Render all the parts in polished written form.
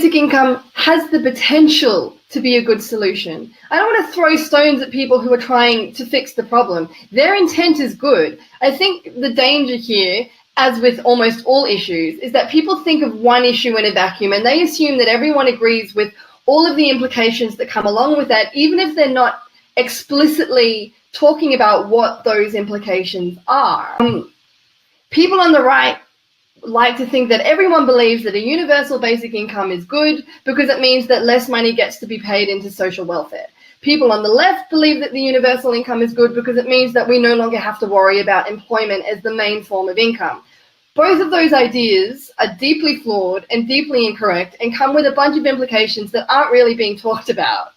Basic income has the potential to be a good solution. I don't want to throw stones at people who are trying to fix the problem. Their intent is good. I think the danger here, as with almost all issues, is that people think of one issue in a vacuum and they assume that everyone agrees with all of the implications that come along with that, even if they're not explicitly talking about what those implications are. People on the right like to think that everyone believes that a universal basic income is good because it means that less money gets to be paid into social welfare. People on the left believe that the universal income is good because it means that we no longer have to worry about employment as the main form of income. Both of those ideas are deeply flawed and deeply incorrect and come with a bunch of implications that aren't really being talked about.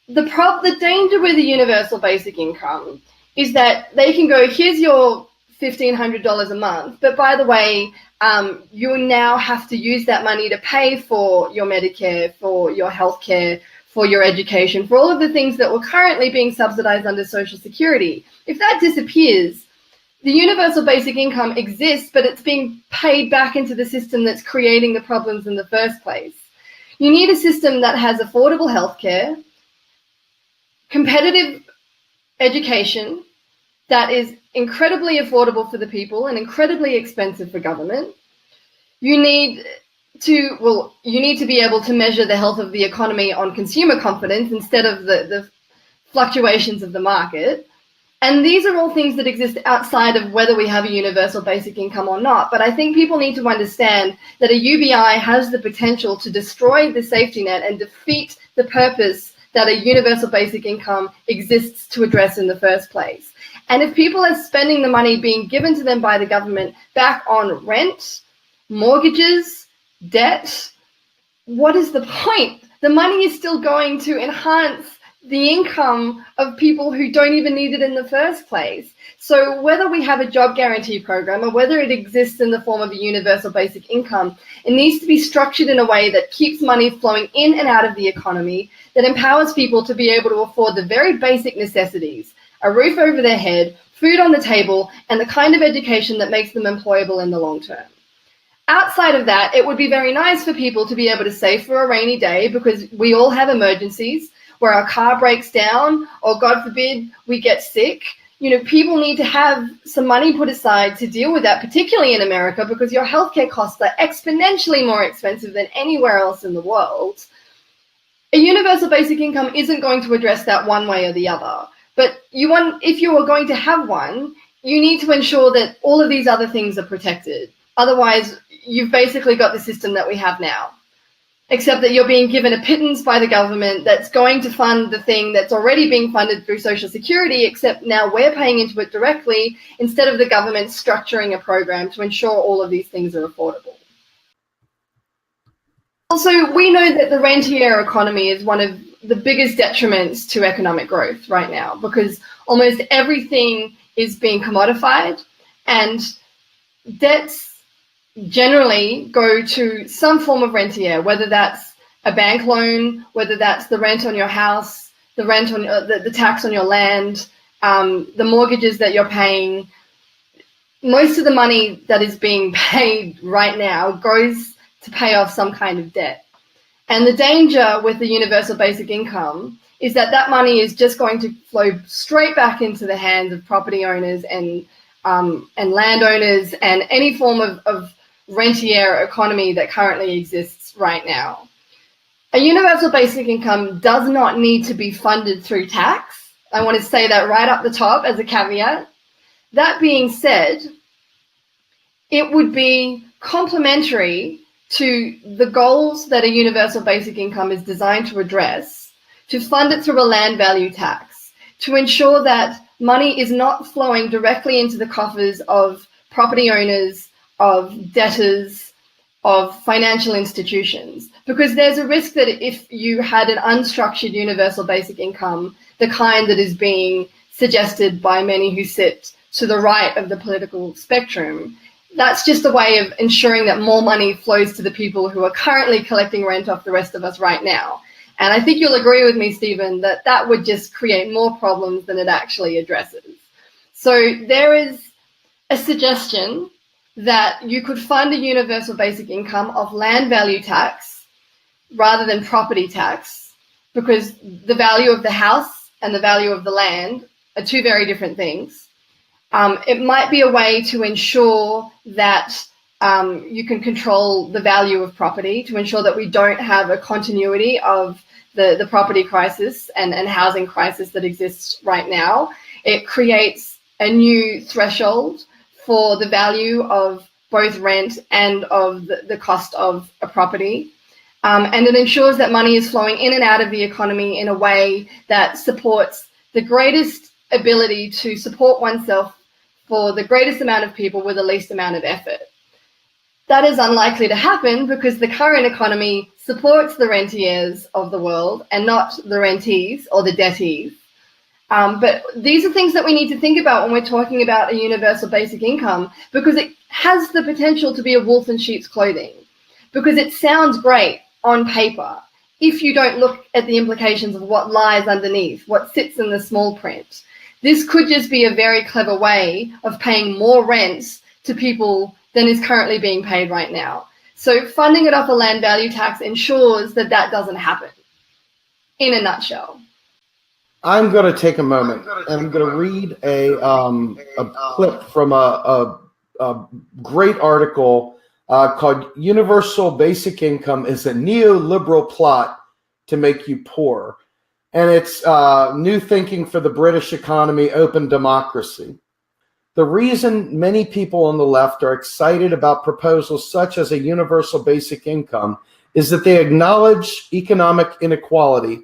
The danger with a universal basic income is that they can go, here's your $1,500 a month, but by the way, you now have to use that money to pay for your Medicare, for your healthcare, for your education, for all of the things that were currently being subsidized under Social Security. If that disappears, the universal basic income exists, but it's being paid back into the system that's creating the problems in the first place. You need a system that has affordable healthcare, competitive education that is incredibly affordable for the people and incredibly expensive for government. You need to be able to measure the health of the economy on consumer confidence instead of the fluctuations of the market. And these are all things that exist outside of whether we have a universal basic income or not. But I think people need to understand that a UBI has the potential to destroy the safety net and defeat the purpose that a universal basic income exists to address in the first place. And if people are spending the money being given to them by the government back on rent, mortgages, debt, what is the point? The money is still going to enhance the income of people who don't even need it in the first place. So whether we have a job guarantee program or whether it exists in the form of a universal basic income, it needs to be structured in a way that keeps money flowing in and out of the economy, that empowers people to be able to afford the very basic necessities, a roof over their head, food on the table, and the kind of education that makes them employable in the long term. Outside of that, it would be very nice for people to be able to save for a rainy day, because we all have emergencies where our car breaks down or, God forbid, we get sick. You know, people need to have some money put aside to deal with that, particularly in America, because your healthcare costs are exponentially more expensive than anywhere else in the world. A universal basic income isn't going to address that one way or the other. But if you are going to have one, you need to ensure that all of these other things are protected. Otherwise, you've basically got the system that we have now, except that you're being given a pittance by the government that's going to fund the thing that's already being funded through Social Security, except now we're paying into it directly instead of the government structuring a program to ensure all of these things are affordable. Also, we know that the rentier economy is one of the biggest detriments to economic growth right now, because almost everything is being commodified and debts generally go to some form of rentier, whether that's a bank loan, whether that's the rent on your house, the rent on the tax on your land, the mortgages that you're paying. Most of the money that is being paid right now goes to pay off some kind of debt. And the danger with the universal basic income is that that money is just going to flow straight back into the hands of property owners and landowners and any form of rentier economy that currently exists right now. A universal basic income does not need to be funded through tax. I want to say that right up the top as a caveat. That being said, it would be complementary to the goals that a universal basic income is designed to address, to fund it through a land value tax, to ensure that money is not flowing directly into the coffers of property owners, of debtors, of financial institutions. Because there's a risk that if you had an unstructured universal basic income, the kind that is being suggested by many who sit to the right of the political spectrum, that's just a way of ensuring that more money flows to the people who are currently collecting rent off the rest of us right now. And I think you'll agree with me, Stephen, that that would just create more problems than it actually addresses. So there is a suggestion that you could fund a universal basic income of land value tax rather than property tax, because the value of the house and the value of the land are two very different things. It might be a way to ensure that you can control the value of property, to ensure that we don't have a continuity of the property crisis and housing crisis that exists right now. It creates a new threshold for the value of both rent and of the cost of a property. And it ensures that money is flowing in and out of the economy in a way that supports the greatest ability to support oneself for the greatest amount of people with the least amount of effort. That is unlikely to happen because the current economy supports the rentiers of the world and not the rentees or the debtees. But these are things that we need to think about when we're talking about a universal basic income, because it has the potential to be a wolf in sheep's clothing, because it sounds great on paper if you don't look at the implications of what lies underneath, what sits in the small print. This could just be a very clever way of paying more rent to people than is currently being paid right now. So funding it off a land value tax ensures that that doesn't happen, in a nutshell. I'm going to take a moment and I'm going to read a clip from a great article called "Universal Basic Income is a Neoliberal Plot to Make You Poor." And it's New Thinking for the British Economy, Open Democracy. The reason many people on the left are excited about proposals such as a universal basic income is that they acknowledge economic inequality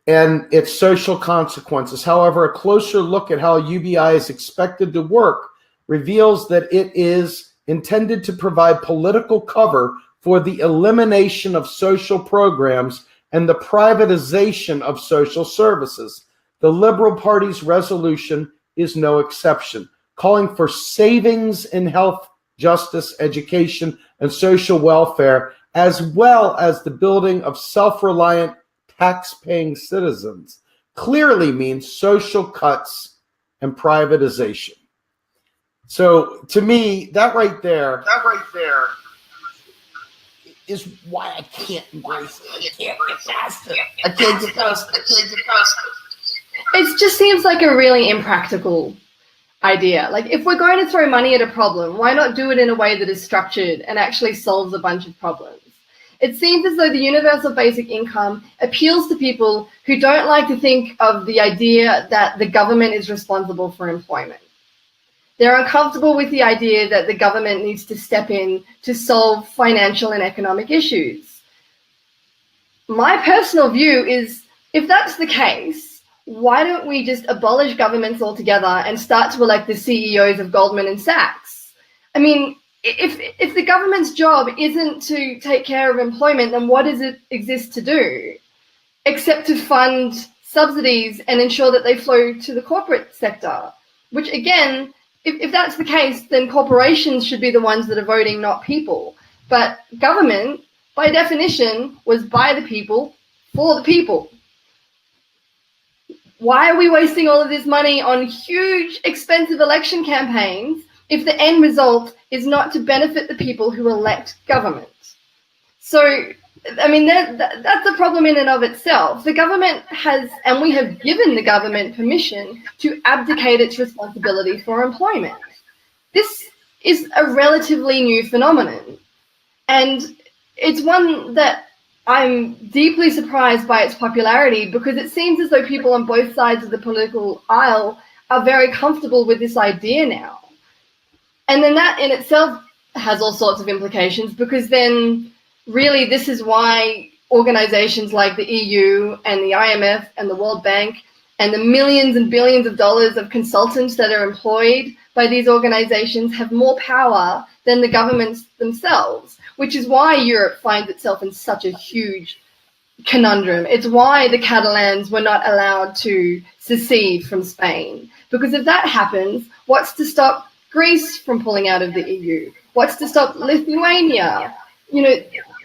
and its social consequences. However, a closer look at how UBI is expected to work reveals that it is intended to provide political cover for the elimination of social programs and the privatization of social services. The Liberal Party's resolution is no exception, calling for savings in health, justice, education, and social welfare, as well as the building of self-reliant, tax-paying citizens, clearly means social cuts and privatization. So to me, that right there is why I can't embrace it. I can't get past it. I can't get past it. It just seems like a really impractical idea. Like, if we're going to throw money at a problem, why not do it in a way that is structured and actually solves a bunch of problems? It seems as though the universal basic income appeals to people who don't like to think of the idea that the government is responsible for employment. They're uncomfortable with the idea that the government needs to step in to solve financial and economic issues. My personal view is, if that's the case, why don't we just abolish governments altogether and start to elect the CEOs of Goldman and Sachs? I mean, if the government's job isn't to take care of employment, then what does it exist to do? Except to fund subsidies and ensure that they flow to the corporate sector, which again, if that's the case, then corporations should be the ones that are voting, not people. But government, by definition, was by the people, for the people. Why are we wasting all of this money on huge, expensive election campaigns if the end result is not to benefit the people who elect government? So, I mean, that's a problem in and of itself. The government has, and we have given the government permission to abdicate its responsibility for employment. This is a relatively new phenomenon, and it's one that I'm deeply surprised by its popularity, because it seems as though people on both sides of the political aisle are very comfortable with this idea now. And then that in itself has all sorts of implications, because then really this is why organizations like the EU and the IMF and the World Bank and the millions and billions of dollars of consultants that are employed by these organizations have more power than the governments themselves, which is why Europe finds itself in such a huge conundrum. It's why the Catalans were not allowed to secede from Spain, because if that happens, what's to stop Greece from pulling out of the EU? What's to stop Lithuania? You know,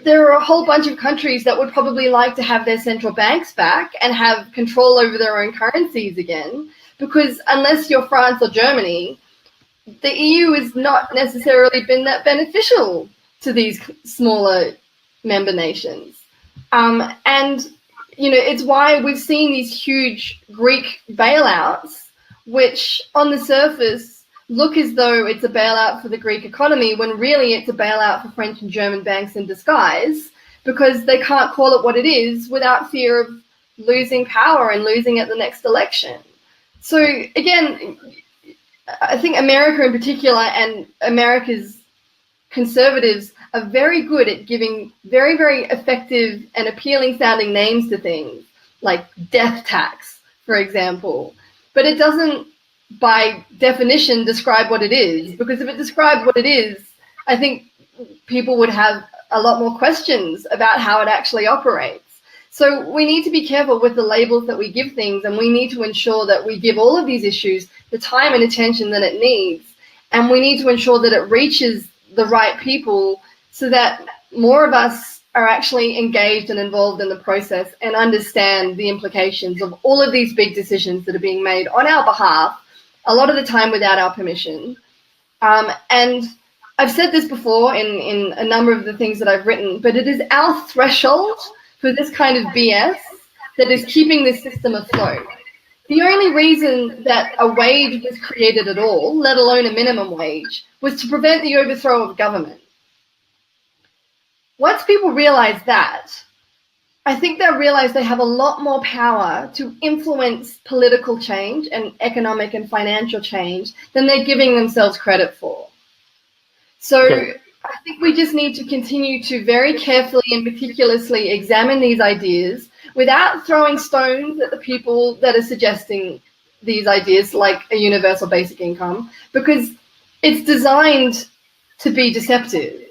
there are a whole bunch of countries that would probably like to have their central banks back and have control over their own currencies again, because unless you're France or Germany, the EU has not necessarily been that beneficial to these smaller member nations. And, it's why we've seen these huge Greek bailouts, which on the surface look as though it's a bailout for the Greek economy, when really it's a bailout for French and German banks in disguise, because they can't call it what it is without fear of losing power and losing at the next election. So again, I think America in particular and America's conservatives are very good at giving very, very effective and appealing sounding names to things, like death tax, for example. But it doesn't, by definition, describe what it is, because if it described what it is, I think people would have a lot more questions about how it actually operates. So we need to be careful with the labels that we give things, and we need to ensure that we give all of these issues the time and attention that it needs. And we need to ensure that it reaches the right people so that more of us are actually engaged and involved in the process and understand the implications of all of these big decisions that are being made on our behalf, a lot of the time without our permission. And I've said this before in a number of the things that I've written, but it is our threshold for this kind of BS that is keeping this system afloat. The only reason that a wage was created at all, let alone a minimum wage, was to prevent the overthrow of government. Once people realize that, I think they'll realize they have a lot more power to influence political change and economic and financial change than they're giving themselves credit for. So I think we just need to continue to very carefully and meticulously examine these ideas without throwing stones at the people that are suggesting these ideas, like a universal basic income, because it's designed to be deceptive.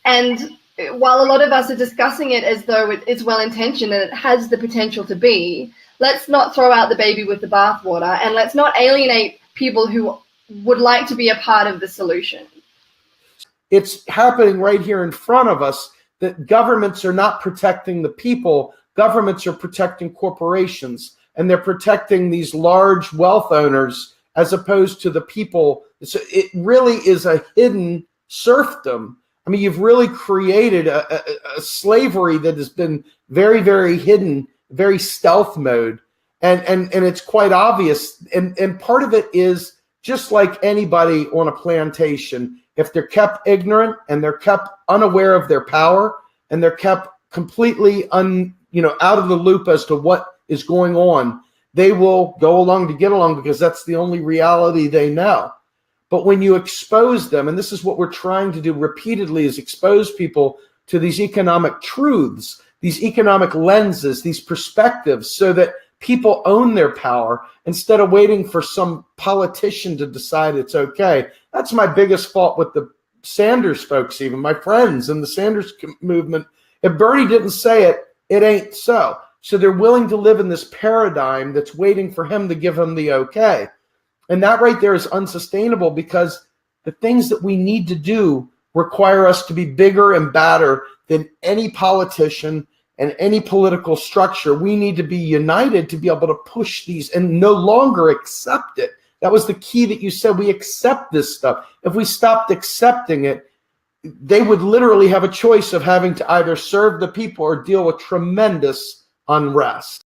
And while a lot of us are discussing it as though it's well-intentioned and it has the potential to be, let's not throw out the baby with the bathwater, and let's not alienate people who would like to be a part of the solution. It's happening right here in front of us that governments are not protecting the people. Governments are protecting corporations, and they're protecting these large wealth owners as opposed to the people. So it really is a hidden serfdom. I mean, you've really created a slavery that has been very, very hidden, very stealth mode. And it's quite obvious. And part of it is just like anybody on a plantation, if they're kept ignorant and they're kept unaware of their power and they're kept completely out of the loop as to what is going on, they will go along to get along because that's the only reality they know. But when you expose them, and this is what we're trying to do repeatedly, is expose people to these economic truths, these economic lenses, these perspectives, so that people own their power instead of waiting for some politician to decide it's okay. That's my biggest fault with the Sanders folks, even my friends in the Sanders movement. If Bernie didn't say it, it ain't so. So they're willing to live in this paradigm that's waiting for him to give them the okay. And that right there is unsustainable, because the things that we need to do require us to be bigger and badder than any politician and any political structure. We need to be united to be able to push these and no longer accept it. That was the key that you said. We accept this stuff. If we stopped accepting it, they would literally have a choice of having to either serve the people or deal with tremendous unrest.